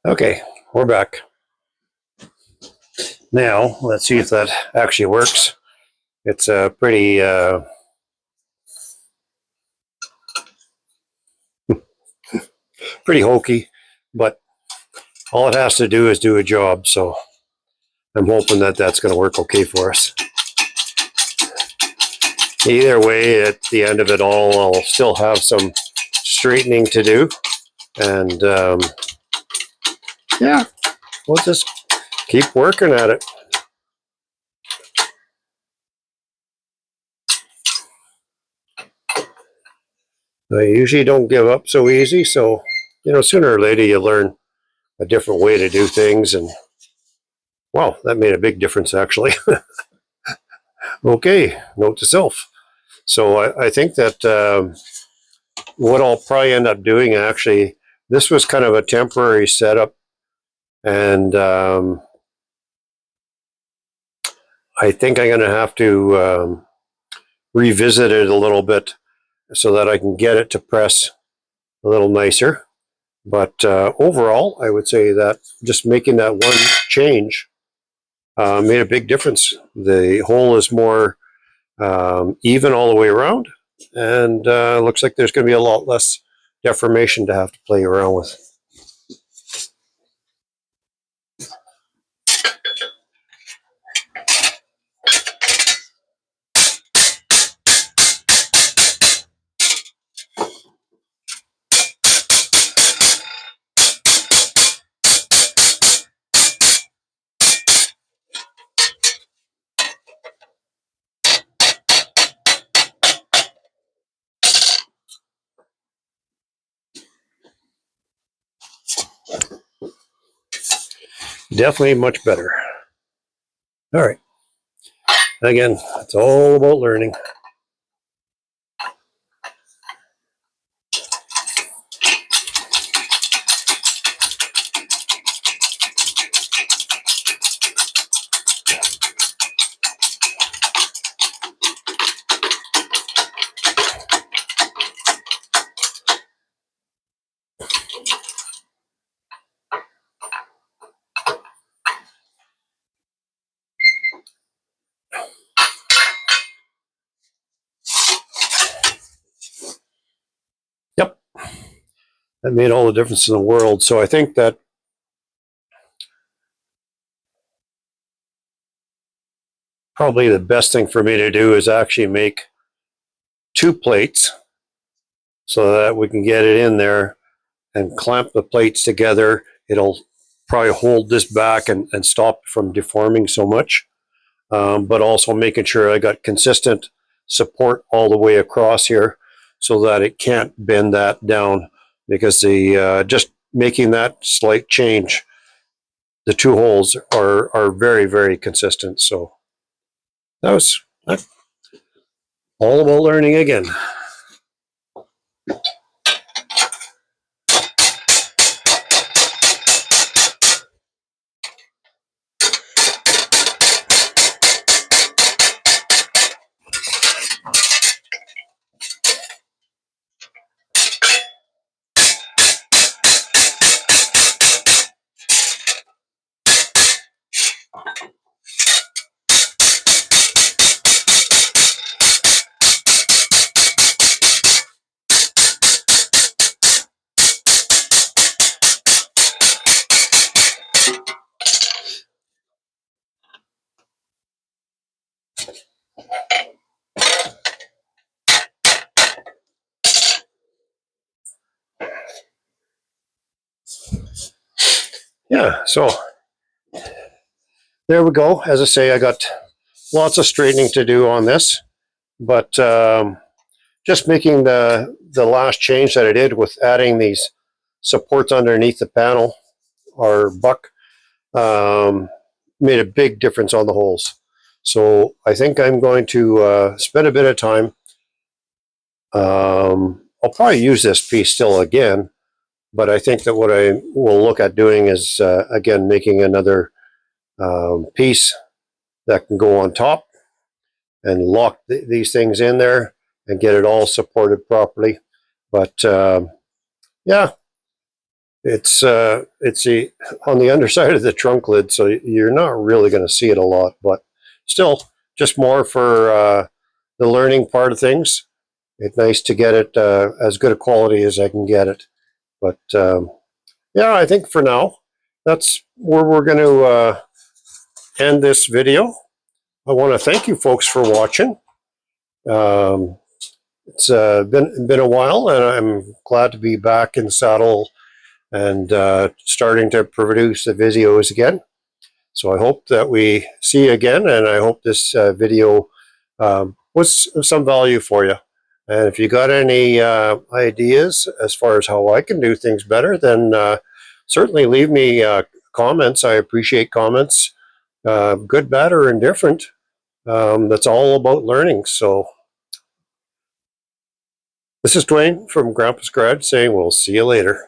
Okay, we're back. Now, let's see if that actually works. It's pretty hokey, but all it has to do is do a job. So I'm hoping that that's going to work okay for us. Either way, at the end of it all, I'll still have some straightening to do. And yeah, we'll just keep working at it. I usually don't give up so easy. So, sooner or later you learn a different way to do things. And wow, that made a big difference actually. Okay, note to self. So I think that what I'll probably end up doing actually, this was kind of a temporary setup, and I think I'm going to have to revisit it a little bit so that I can get it to press a little nicer. But overall, I would say that just making that one change made a big difference. The hole is more even all the way around, and looks like there's going to be a lot less deformation to have to play around with. Definitely much better. All right. Again, it's all about learning. Yep. That made all the difference in the world. So I think that probably the best thing for me to do is actually make two plates so that we can get it in there and clamp the plates together. It'll probably hold this back and stop it from deforming so much, but also making sure I got consistent support all the way across here so that it can't bend that down, because the just making that slight change, the two holes are very, very consistent. So that was all about learning again. Yeah, so there we go. As I say, I got lots of straightening to do on this, but just making the last change that I did with adding these supports underneath the panel or buck made a big difference on the holes. So I think I'm going to spend a bit of time. I'll probably use this piece still again, but I think that what I will look at doing is again making another piece that can go on top and lock these things in there and get it all supported properly. But yeah, it's on the underside of the trunk lid, so you're not really going to see it a lot, but still, just more for the learning part of things. It's nice to get it as good a quality as I can get it. But yeah, I think for now, that's where we're going to end this video. I want to thank you folks for watching. It's been a while, and I'm glad to be back in the saddle and starting to produce the videos again. So I hope that we see you again, and I hope this video was some value for you. And if you got any ideas as far as how I can do things better, then certainly leave me comments. I appreciate comments, good, bad, or indifferent. That's all about learning. So this is Dwayne from Grandpa's Garage saying we'll see you later.